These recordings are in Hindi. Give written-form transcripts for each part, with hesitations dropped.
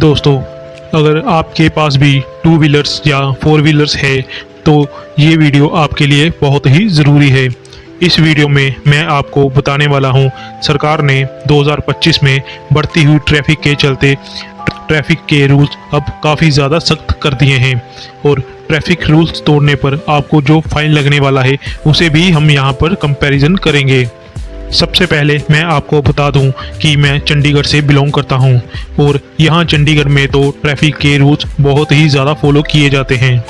दोस्तों, अगर आपके पास भी टू व्हीलर्स या फोर व्हीलर्स है तो ये वीडियो आपके लिए बहुत ही ज़रूरी है। इस वीडियो में मैं आपको बताने वाला हूँ, सरकार ने 2025 में बढ़ती हुई ट्रैफिक के चलते ट्रैफिक के रूल्स अब काफ़ी ज़्यादा सख्त कर दिए हैं और ट्रैफिक रूल्स तोड़ने पर आपको जो फाइन लगने वाला है उसे भी हम यहाँ पर कंपैरिजन करेंगे। सबसे पहले मैं आपको बता दूं कि मैं चंडीगढ़ से बिलोंग करता हूं और यहाँ चंडीगढ़ में तो ट्रैफिक के रूल्स बहुत ही ज़्यादा फॉलो किए जाते हैं।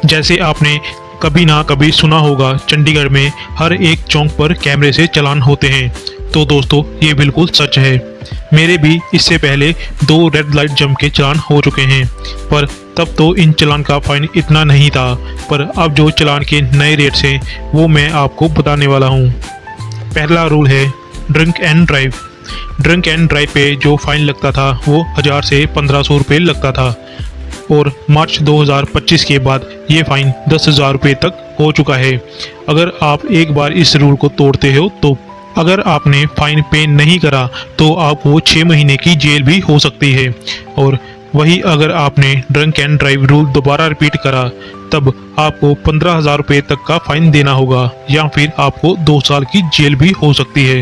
जैसे आपने कभी ना कभी सुना होगा, चंडीगढ़ में हर एक चौक पर कैमरे से चालान होते हैं। तो दोस्तों, ये बिल्कुल सच है। मेरे भी इससे पहले 2 रेड लाइट जम के चालान हो चुके हैं, पर तब तो इन चालान का फाइन इतना नहीं था। पर अब जो चालान के नए रेट्स हैं वो मैं आपको बताने वाला हूँ। पहला रूल है drink and drive. Drink and drive पे जो फाइन लगता था वो 1000 से 1500 रुपये लगता था और मार्च 2025 के बाद ये फ़ाइन 10,000 रुपये तक हो चुका है। अगर आप एक बार इस रूल को तोड़ते हो तो अगर आपने फ़ाइन पे नहीं करा तो आपको 6 महीने की जेल भी हो सकती है। और वही अगर आपने ड्रिंक एंड ड्राइव रूल दोबारा रिपीट करा तब आपको 15,000 रुपये तक का फाइन देना होगा या फिर आपको 2 साल की जेल भी हो सकती है।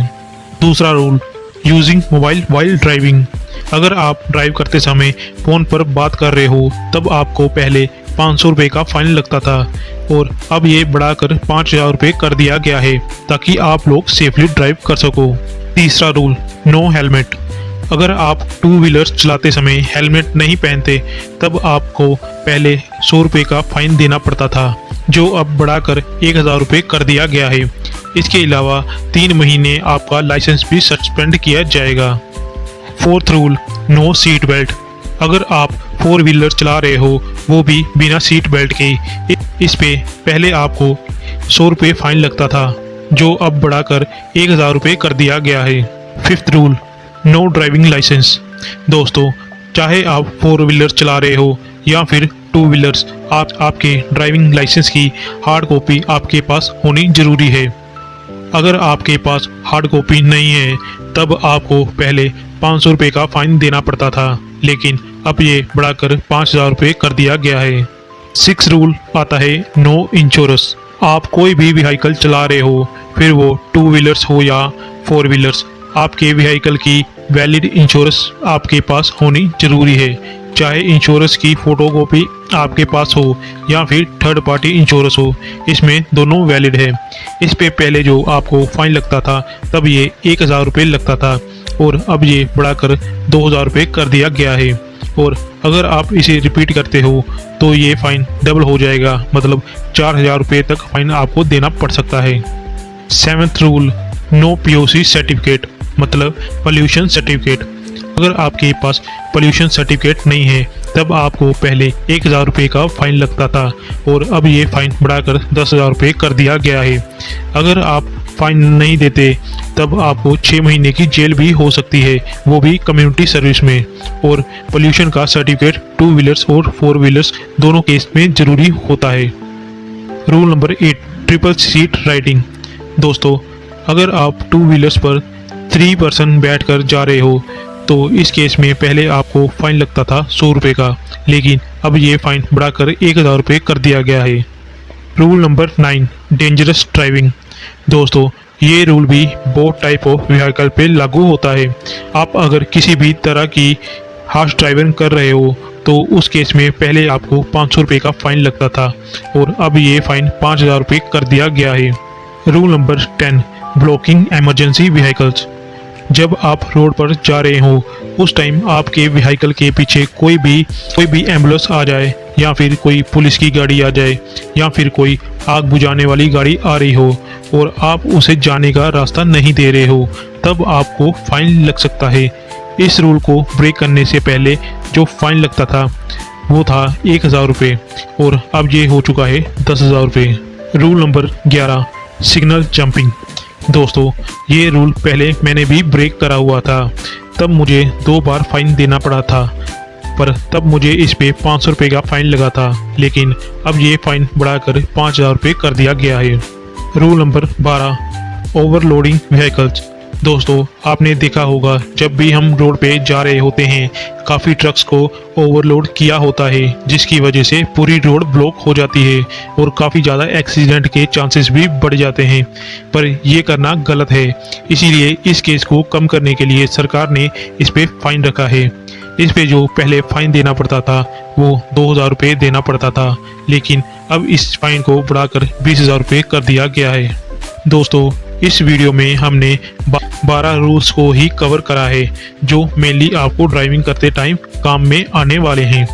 दूसरा rule, using mobile while driving. अगर आप ड्राइव करते समय फ़ोन पर बात कर रहे हो तब आपको पहले 500 रुपये का फाइन लगता था और अब ये बढ़ाकर 5,000 रुपये कर दिया गया है ताकि आप लोग सेफली ड्राइव कर सको। तीसरा रूल, नो हेलमेट। अगर आप टू व्हीलर्स चलाते समय हेलमेट नहीं पहनते तब आपको पहले 100 रुपये का फाइन देना पड़ता था, जो अब बढ़ाकर 1,000 रुपये कर दिया गया है। इसके अलावा 3 महीने आपका लाइसेंस भी सस्पेंड किया जाएगा। Fourth rule, no seat belt. अगर आप 4 व्हीलर चला रहे हो वो भी बिना सीट बेल्ट के, इस पे पहले आपको 100 रुपये फाइन लगता था, जो अब बढ़ाकर 1,000 रुपये कर दिया गया है। Fifth rule, no driving licence. दोस्तों, चाहे आप 4 व्हीलर चला रहे हो या फिर 2 व्हीलर्स, आपके ड्राइविंग लाइसेंस की हार्ड कॉपी आपके पास होनी ज़रूरी है। अगर आपके पास हार्ड कॉपी नहीं है तब आपको पहले 500 रुपये का फाइन देना पड़ता था, लेकिन अब ये बढ़ाकर 5,000 रुपये कर दिया गया है। 6 रूल आता है नो इंश्योरेंस। आप कोई भी व्हीकल चला रहे हो, फिर वो 2 व्हीलर्स हो या 4 व्हीलर्स, आपके व्हीकल की वैलिड इंश्योरेंस आपके पास होनी ज़रूरी है। चाहे इंश्योरेंस की फ़ोटोकॉपी आपके पास हो या फिर थर्ड पार्टी इंश्योरेंस हो, इसमें दोनों वैलिड है। इस पे पहले जो आपको फाइन लगता था तब ये 1,000 रुपये लगता था और अब ये बढ़ाकर 2,000 रुपये कर दिया गया है। और अगर आप इसे रिपीट करते हो तो ये फ़ाइन डबल हो जाएगा, मतलब 4,000 रुपये तक फाइन आपको देना पड़ सकता है। 7th rule, no POC certificate, मतलब पोल्यूशन सर्टिफिकेट। अगर आपके पास पोल्यूशन सर्टिफिकेट नहीं है तब आपको पहले 1,000 रुपये का फाइन लगता था और अब ये फाइन बढ़ाकर 10,000 रुपये कर दिया गया है। अगर आप फाइन नहीं देते तब आपको 6 महीने की जेल भी हो सकती है, वो भी कम्युनिटी सर्विस में। और पोल्यूशन का सर्टिफिकेट 2 व्हीलर्स और 4 व्हीलर्स दोनों केस में ज़रूरी होता है। Rule number 8, triple seat riding. दोस्तों, अगर आप 2 व्हीलर्स पर 3 पर्सन बैठ कर जा रहे हो तो इस केस में पहले आपको फाइन लगता था 100 रुपये का, लेकिन अब ये फाइन बढ़ाकर 1,000 रुपये कर दिया गया है। Rule number 9, dangerous driving. दोस्तों, ये रूल भी बोथ टाइप ऑफ व्हीकल पे लागू होता है। आप अगर किसी भी तरह की हार्श ड्राइविंग कर रहे हो तो उस केस में पहले आपको 500 रुपये का फाइन लगता था और अब ये फाइन 5,000 रुपये कर दिया गया है। Rule number 10, blocking emergency vehicles. जब आप रोड पर जा रहे हो उस टाइम आपके व्हीकल के पीछे कोई भी एम्बुलेंस आ जाए या फिर कोई पुलिस की गाड़ी आ जाए या फिर कोई आग बुझाने वाली गाड़ी आ रही हो और आप उसे जाने का रास्ता नहीं दे रहे हो तब आपको फाइन लग सकता है। इस रूल को ब्रेक करने से पहले जो फाइन लगता था वो था 1,000 रुपये और अब ये हो चुका है 10,000 रुपये। Rule number 11, signal jumping. दोस्तों, ये रूल पहले मैंने भी ब्रेक करा हुआ था, तब मुझे 2 बार फाइन देना पड़ा था, पर तब मुझे इस पे 500 रुपये का फाइन लगा था, लेकिन अब ये फाइन बढ़ाकर 5,000 रुपये कर दिया गया है। Rule number 12, overloading vehicles. दोस्तों आपने देखा होगा जब भी हम रोड पे जा रहे होते हैं काफ़ी ट्रक्स को ओवरलोड किया होता है जिसकी वजह से पूरी रोड ब्लॉक हो जाती है और काफ़ी ज़्यादा एक्सीडेंट के चांसेस भी बढ़ जाते हैं। पर ये करना गलत है, इसीलिए इस केस को कम करने के लिए सरकार ने इस पे फाइन रखा है। इस पे जो पहले फाइन देना पड़ता था वो 2000 रुपये देना पड़ता था, लेकिन अब इस फाइन को बढ़ाकर 20,000 रुपये कर दिया गया है। दोस्तों इस वीडियो में हमने 12 रूल्स को ही कवर करा है जो मेनली आपको ड्राइविंग करते टाइम काम में आने वाले हैं।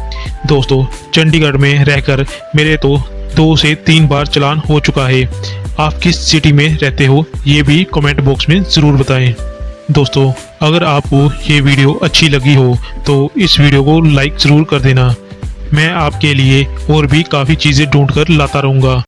दोस्तों चंडीगढ़ में रहकर मेरे तो 2 से 3 बार चालान हो चुका है। आप किस सिटी में रहते हो ये भी कमेंट बॉक्स में ज़रूर बताएं। दोस्तों अगर आपको ये वीडियो अच्छी लगी हो तो इस वीडियो को लाइक ज़रूर कर देना। मैं आपके लिए और भी काफ़ी चीज़ें ढूंढ कर लाता रहूँगा।